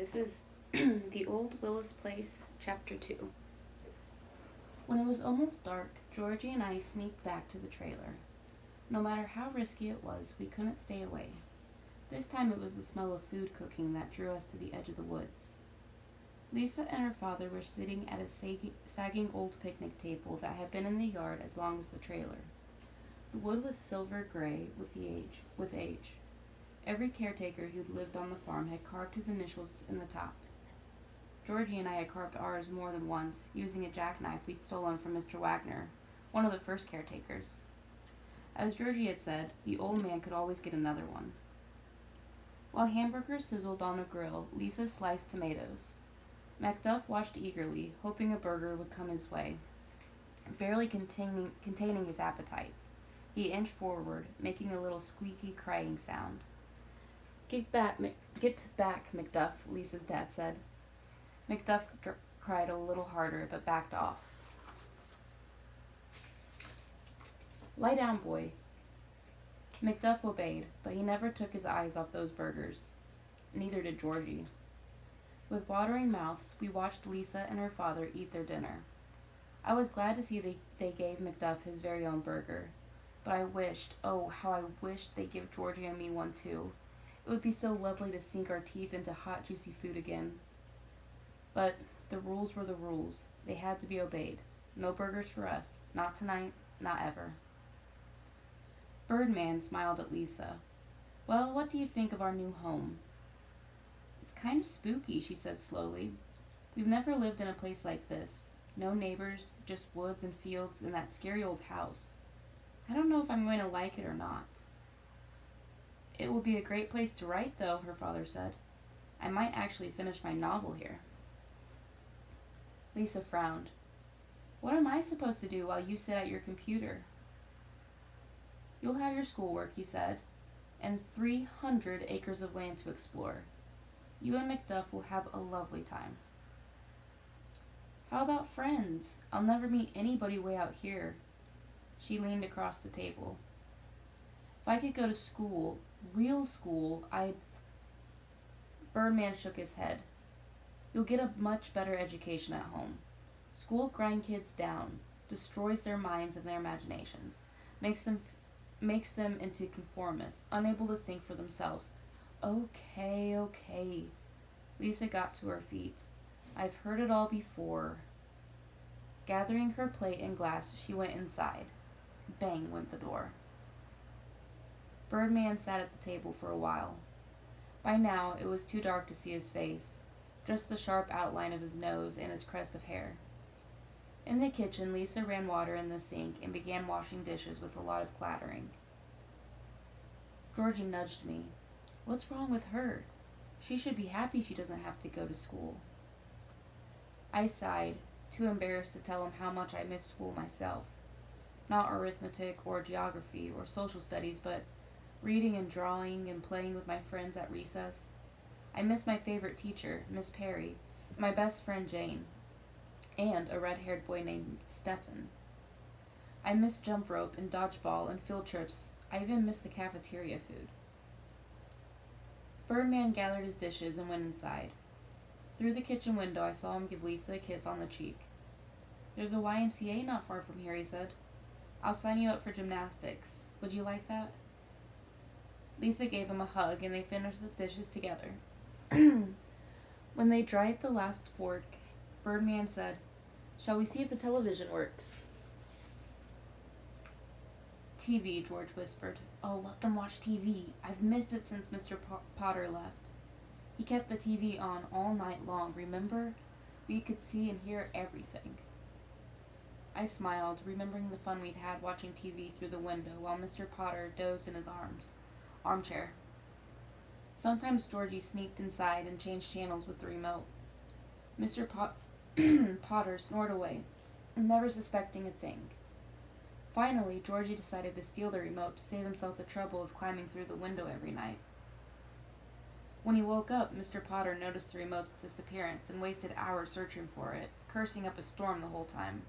This is the Old Willis Place Chapter 2. When it was almost dark, Georgie and I sneaked back to the trailer. No matter how risky it was, we couldn't stay away. This time it was the smell of food cooking that drew us to the edge of the woods. Lisa and her father were sitting at a sagging old picnic table that had been in the yard as long as the trailer. The wood was silver gray with age. Every caretaker who'd lived on the farm had carved his initials in the top. Georgie and I had carved ours more than once, using a jackknife we'd stolen from Mr. Wagner, one of the first caretakers. As Georgie had said, the old man could always get another one. While hamburgers sizzled on a grill, Lisa sliced tomatoes. Macduff watched eagerly, hoping a burger would come his way. Barely containing his appetite, he inched forward, making a little squeaky crying sound. Get back, Macduff, Lisa's dad said. Macduff cried a little harder, but backed off. Lie down, boy. Macduff obeyed, but he never took his eyes off those burgers. Neither did Georgie. With watering mouths, we watched Lisa and her father eat their dinner. I was glad to see they gave Macduff his very own burger, but I wished, oh, how I wished they'd give Georgie and me one too. It would be so lovely to sink our teeth into hot, juicy food again. But the rules were the rules. They had to be obeyed. No burgers for us. Not tonight. Not ever. Birdman smiled at Lisa. Well, what do you think of our new home? It's kind of spooky, she said slowly. We've never lived in a place like this. No neighbors, just woods and fields and that scary old house. I don't know if I'm going to like it or not. It will be a great place to write, though, her father said. I might actually finish my novel here. Lisa frowned. What am I supposed to do while you sit at your computer? You'll have your schoolwork, he said, and 300 acres of land to explore. You and Macduff will have a lovely time. How about friends? I'll never meet anybody way out here. She leaned across the table. If I could go to school, real school, Birdman shook his head. You'll get a much better education at home. School grinds kids down, destroys their minds and their imaginations, makes them into conformists, unable to think for themselves. Okay. Lisa got to her feet. I've heard it all before. Gathering her plate and glass, she went inside. Bang went the door. Birdman sat at the table for a while. By now, it was too dark to see his face, just the sharp outline of his nose and his crest of hair. In the kitchen, Lisa ran water in the sink and began washing dishes with a lot of clattering. Georgie nudged me. What's wrong with her? She should be happy she doesn't have to go to school. I sighed, too embarrassed to tell him how much I missed school myself. Not arithmetic or geography or social studies, but reading and drawing and playing with my friends at recess. I miss my favorite teacher, Miss Perry, and my best friend Jane, and a red-haired boy named Stephen. I miss jump rope and dodgeball and field trips. I even miss the cafeteria food. Birdman gathered his dishes and went inside. Through the kitchen window, I saw him give Lisa a kiss on the cheek. There's a YMCA not far from here, he said. I'll sign you up for gymnastics. Would you like that? Lisa gave him a hug, and they finished the dishes together. When they dried the last fork, Birdman said, Shall we see if the television works? TV, George whispered. Oh, let them watch TV. I've missed it since Mr. Potter left. He kept the TV on all night long, remember? We could see and hear everything. I smiled, remembering the fun we'd had watching TV through the window while Mr. Potter dozed in his armchair. Sometimes Georgie sneaked inside and changed channels with the remote. Mr. Potter snored away, never suspecting a thing. Finally, Georgie decided to steal the remote to save himself the trouble of climbing through the window every night. When he woke up, Mr. Potter noticed the remote's disappearance and wasted hours searching for it, cursing up a storm the whole time.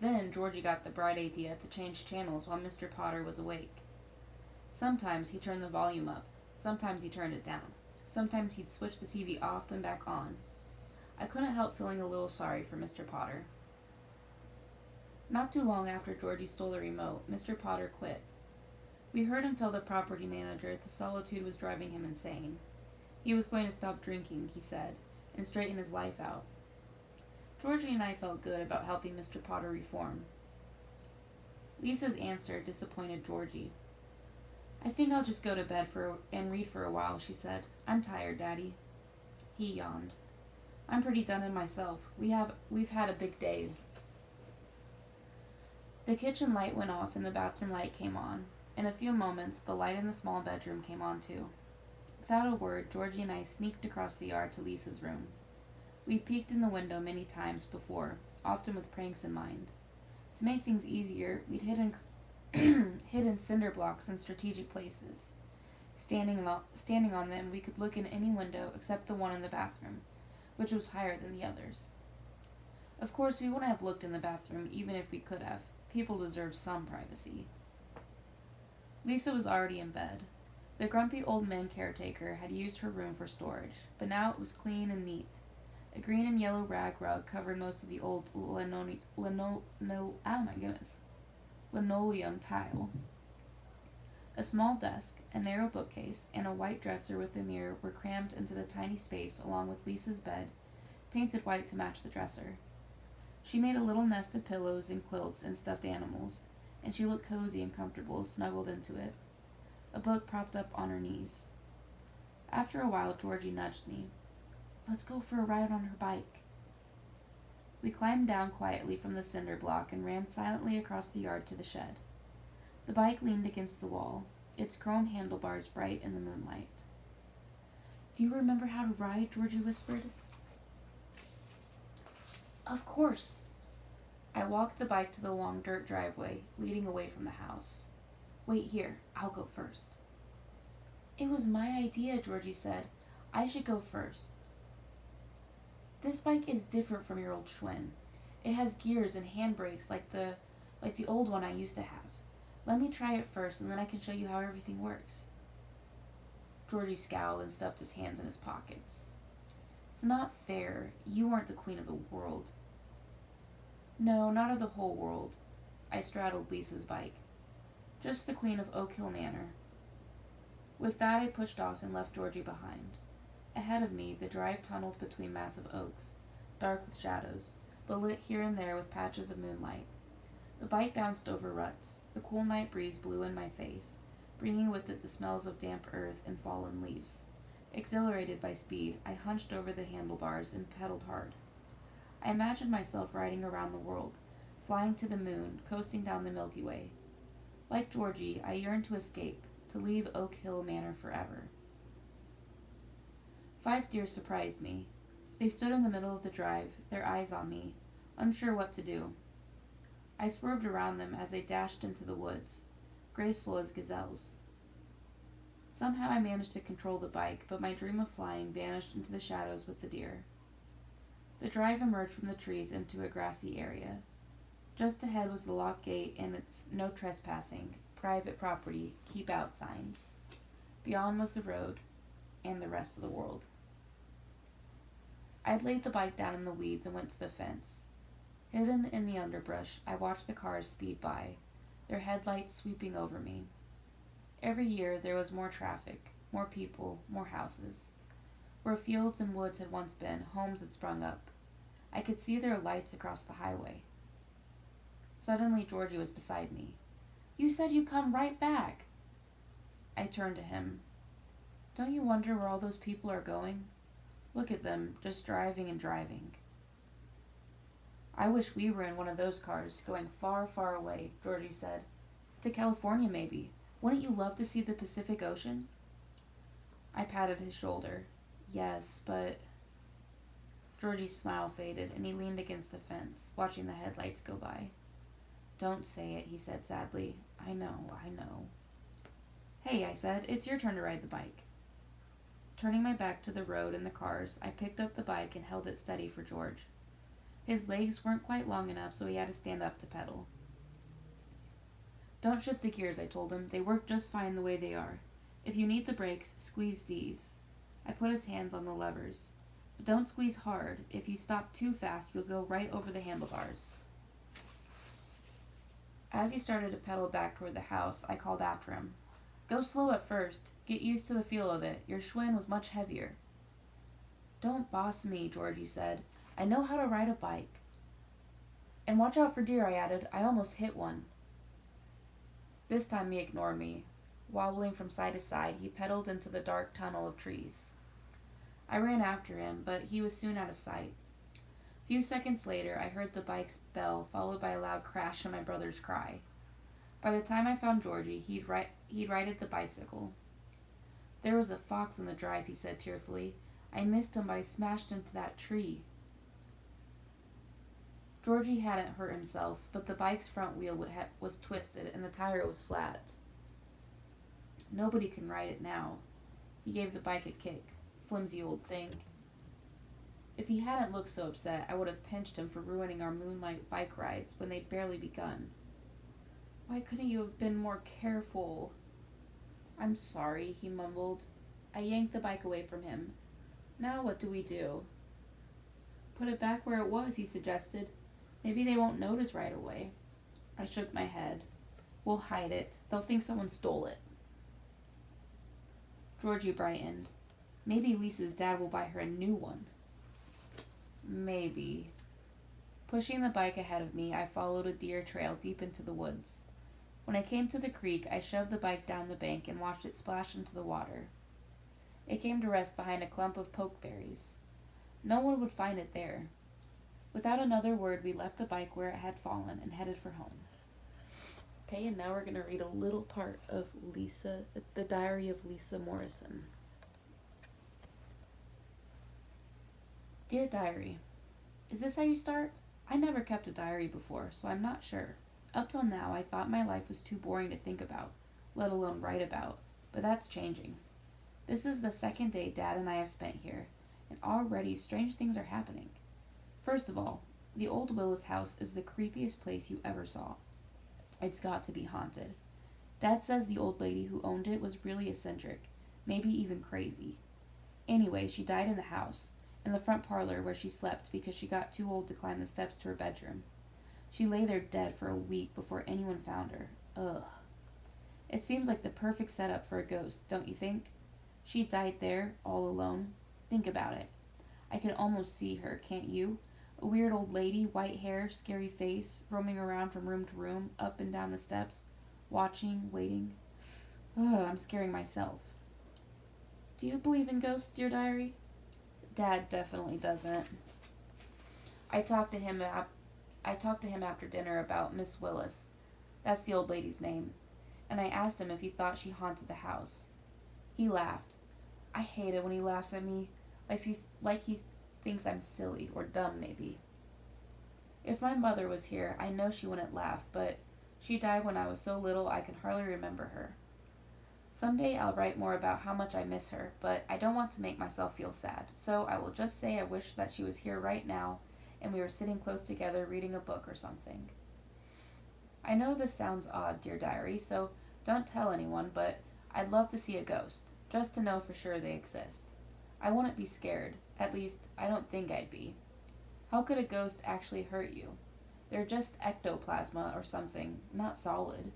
Then Georgie got the bright idea to change channels while Mr. Potter was awake. Sometimes he turned the volume up, sometimes he turned it down. Sometimes he'd switch the TV off then back on. I couldn't help feeling a little sorry for Mr. Potter. Not too long after Georgie stole the remote, Mr. Potter quit. We heard him tell the property manager the solitude was driving him insane. He was going to stop drinking, he said, and straighten his life out. Georgie and I felt good about helping Mr. Potter reform. Lisa's answer disappointed Georgie. I think I'll just go to bed and read for a while, she said. I'm tired, Daddy. He yawned. I'm pretty done in myself. We've had a big day. The kitchen light went off and the bathroom light came on. In a few moments, the light in the small bedroom came on too. Without a word, Georgie and I sneaked across the yard to Lisa's room. We peeked in the window many times before, often with pranks in mind. To make things easier, we'd hidden cinder blocks in strategic places. Standing on them, we could look in any window except the one in the bathroom, which was higher than the others. Of course, we wouldn't have looked in the bathroom even if we could have. People deserve some privacy. Lisa was already in bed. The grumpy old man caretaker had used her room for storage, but now it was clean and neat. A green and yellow rag rug covered most of the old linoleum tile. A small desk, a narrow bookcase, and a white dresser with a mirror were crammed into the tiny space along with Lisa's bed, painted white to match the dresser. She made a little nest of pillows and quilts and stuffed animals, and she looked cozy and comfortable, snuggled into it, a book propped up on her knees. After a while, Georgie nudged me. Let's go for a ride on her bike. We climbed down quietly from the cinder block and ran silently across the yard to the shed. The bike leaned against the wall, its chrome handlebars bright in the moonlight. Do you remember how to ride? Georgie whispered. Of course. I walked the bike to the long dirt driveway, leading away from the house. Wait here, I'll go first. It was my idea, Georgie said. I should go first. This bike is different from your old Schwinn. It has gears and handbrakes like the old one I used to have. Let me try it first, and then I can show you how everything works. Georgie scowled and stuffed his hands in his pockets. It's not fair. You aren't the queen of the world. No, not of the whole world. I straddled Lisa's bike. Just the queen of Oak Hill Manor. With that, I pushed off and left Georgie behind. Ahead of me, the drive tunneled between massive oaks, dark with shadows, but lit here and there with patches of moonlight. The bike bounced over ruts. The cool night breeze blew in my face, bringing with it the smells of damp earth and fallen leaves. Exhilarated by speed, I hunched over the handlebars and pedaled hard. I imagined myself riding around the world, flying to the moon, coasting down the Milky Way. Like Georgie, I yearned to escape, to leave Oak Hill Manor forever. 5 deer surprised me. They stood in the middle of the drive, their eyes on me, unsure what to do. I swerved around them as they dashed into the woods, graceful as gazelles. Somehow I managed to control the bike, but my dream of flying vanished into the shadows with the deer. The drive emerged from the trees into a grassy area. Just ahead was the locked gate and its no trespassing, private property, keep out signs. Beyond was the road and the rest of the world. I'd laid the bike down in the weeds and went to the fence. Hidden in the underbrush, I watched the cars speed by, their headlights sweeping over me. Every year there was more traffic, more people, more houses. Where fields and woods had once been, homes had sprung up. I could see their lights across the highway. Suddenly Georgie was beside me. You said you'd come right back. I turned to him. Don't you wonder where all those people are going? Look at them, just driving and driving. I wish we were in one of those cars, going far, far away, Georgie said. To California, maybe. Wouldn't you love to see the Pacific Ocean? I patted his shoulder. Yes, but... Georgie's smile faded, and he leaned against the fence, watching the headlights go by. Don't say it, he said sadly. I know. Hey, I said, it's your turn to ride the bike. Turning my back to the road and the cars, I picked up the bike and held it steady for George. His legs weren't quite long enough, so he had to stand up to pedal. Don't shift the gears, I told him. They work just fine the way they are. If you need the brakes, squeeze these. I put his hands on the levers. But don't squeeze hard. If you stop too fast, you'll go right over the handlebars. As he started to pedal back toward the house, I called after him. Go slow at first. Get used to the feel of it. Your Schwinn was much heavier. Don't boss me, Georgie said. I know how to ride a bike. And watch out for deer, I added. I almost hit one. This time he ignored me. Wobbling from side to side, he pedaled into the dark tunnel of trees. I ran after him, but he was soon out of sight. A few seconds later, I heard the bike's bell, followed by a loud crash and my brother's cry. By the time I found Georgie, he'd righted the bicycle. There was a fox on the drive, he said tearfully. I missed him, but I smashed into that tree. Georgie hadn't hurt himself, but the bike's front wheel was twisted and the tire was flat. Nobody can ride it now. He gave the bike a kick. Flimsy old thing. If he hadn't looked so upset, I would have pinched him for ruining our moonlight bike rides when they'd barely begun. Why couldn't you have been more careful? I'm sorry, he mumbled. I yanked the bike away from him. Now what do we do? Put it back where it was, he suggested. Maybe they won't notice right away. I shook my head. We'll hide it. They'll think someone stole it. Georgie brightened. Maybe Lisa's dad will buy her a new one. Maybe. Pushing the bike ahead of me, I followed a deer trail deep into the woods. When I came to the creek, I shoved the bike down the bank and watched it splash into the water. It came to rest behind a clump of pokeberries. No one would find it there. Without another word, we left the bike where it had fallen and headed for home. Okay, and now we're going to read a little part of the Diary of Lisa Morrison. Dear Diary, is this how you start? I never kept a diary before, so I'm not sure. Up till now, I thought my life was too boring to think about, let alone write about, but that's changing. This is the second day Dad and I have spent here, and already strange things are happening. First of all, the Old Willis house is the creepiest place you ever saw. It's got to be haunted. Dad says the old lady who owned it was really eccentric, maybe even crazy. Anyway, she died in the house, in the front parlor where she slept because she got too old to climb the steps to her bedroom. She lay there dead for a week before anyone found her. Ugh. It seems like the perfect setup for a ghost, don't you think? She died there, all alone. Think about it. I can almost see her, can't you? A weird old lady, white hair, scary face, roaming around from room to room, up and down the steps, watching, waiting. Ugh, I'm scaring myself. Do you believe in ghosts, dear diary? Dad definitely doesn't. I talked to him after dinner about Miss Willis. That's the old lady's name. And I asked him if he thought she haunted the house. He laughed. I hate it when he laughs at me, like he thinks I'm silly or dumb, maybe. If my mother was here, I know she wouldn't laugh, but she died when I was so little I can hardly remember her. Someday I'll write more about how much I miss her, but I don't want to make myself feel sad, so I will just say I wish that she was here right now and we were sitting close together reading a book or something. I know this sounds odd, dear diary, so don't tell anyone, but I'd love to see a ghost, just to know for sure they exist. I wouldn't be scared. At least, I don't think I'd be. How could a ghost actually hurt you? They're just ectoplasma or something, not solid.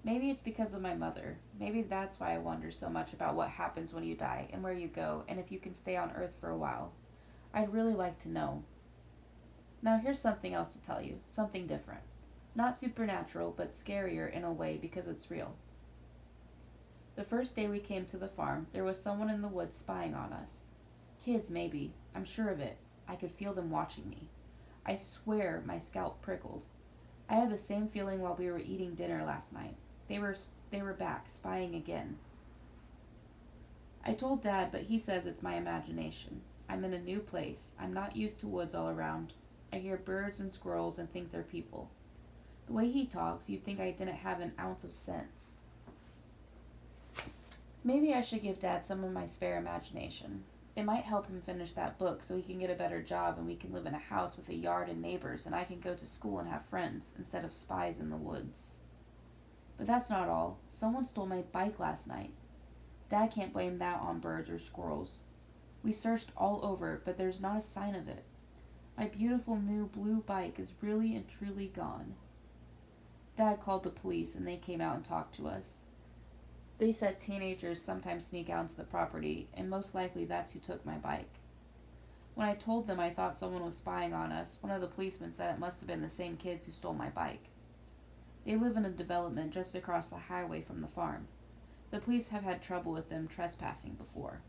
Maybe it's because of my mother. Maybe that's why I wonder so much about what happens when you die and where you go and if you can stay on Earth for a while. I'd really like to know. Now here's something else to tell you, something different. Not supernatural, but scarier in a way because it's real. The first day we came to the farm, there was someone in the woods spying on us. Kids, maybe. I'm sure of it. I could feel them watching me. I swear my scalp prickled. I had the same feeling while we were eating dinner last night. They were back, spying again. I told Dad, but he says it's my imagination. I'm in a new place. I'm not used to woods all around. I hear birds and squirrels and think they're people. The way he talks, you'd think I didn't have an ounce of sense. Maybe I should give Dad some of my spare imagination. It might help him finish that book so he can get a better job and we can live in a house with a yard and neighbors and I can go to school and have friends instead of spies in the woods. But that's not all. Someone stole my bike last night. Dad can't blame that on birds or squirrels. We searched all over, but there's not a sign of it. My beautiful new blue bike is really and truly gone. Dad called the police and they came out and talked to us. They said teenagers sometimes sneak out into the property, and most likely that's who took my bike. When I told them I thought someone was spying on us, one of the policemen said it must have been the same kids who stole my bike. They live in a development just across the highway from the farm. The police have had trouble with them trespassing before.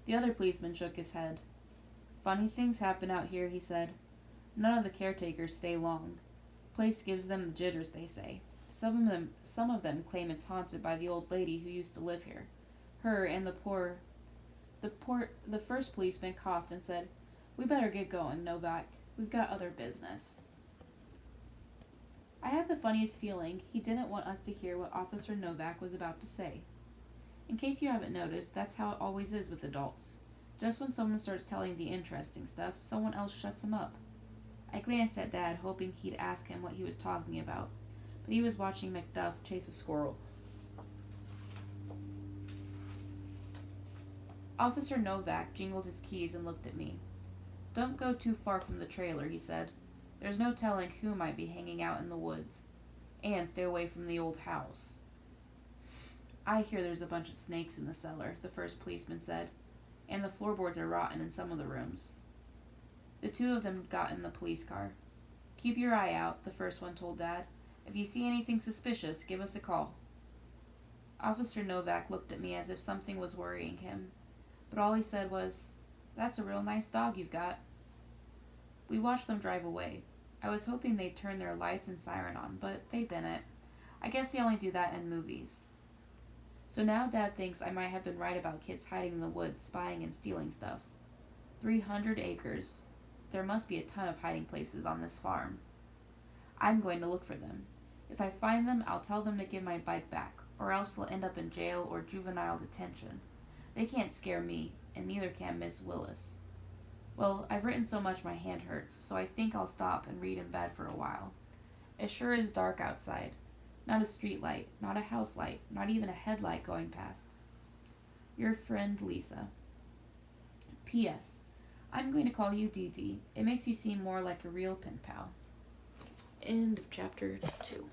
The other policeman shook his head. Funny things happen out here, he said. None of the caretakers stay long. Place gives them the jitters, they say. Some of them claim it's haunted by the old lady who used to live here. Her and the first policeman coughed and said, "We better get going, Novak. We've got other business." I had the funniest feeling he didn't want us to hear what Officer Novak was about to say. In case you haven't noticed, that's how it always is with adults. Just when someone starts telling the interesting stuff, someone else shuts him up. I glanced at Dad, hoping he'd ask him what he was talking about, but he was watching Macduff chase a squirrel. Officer Novak jingled his keys and looked at me. "Don't go too far from the trailer," he said. "There's no telling who might be hanging out in the woods. And stay away from the old house." "I hear there's a bunch of snakes in the cellar," the first policeman said, "and the floorboards are rotten in some of the rooms." The two of them got in the police car. "Keep your eye out," the first one told Dad. "If you see anything suspicious, give us a call." Officer Novak looked at me as if something was worrying him, but all he said was, "That's a real nice dog you've got." We watched them drive away. I was hoping they'd turn their lights and siren on, but they didn't. I guess they only do that in movies. So now Dad thinks I might have been right about kids hiding in the woods, spying and stealing stuff. 300 acres. There must be a ton of hiding places on this farm. I'm going to look for them. If I find them, I'll tell them to give my bike back, or else they'll end up in jail or juvenile detention. They can't scare me, and neither can Miss Willis. Well, I've written so much my hand hurts, so I think I'll stop and read in bed for a while. It sure is dark outside. Not a street light, not a house light, not even a headlight going past. Your friend Lisa. P.S. I'm going to call you Dee Dee. It makes you seem more like a real pen pal. End of chapter 2.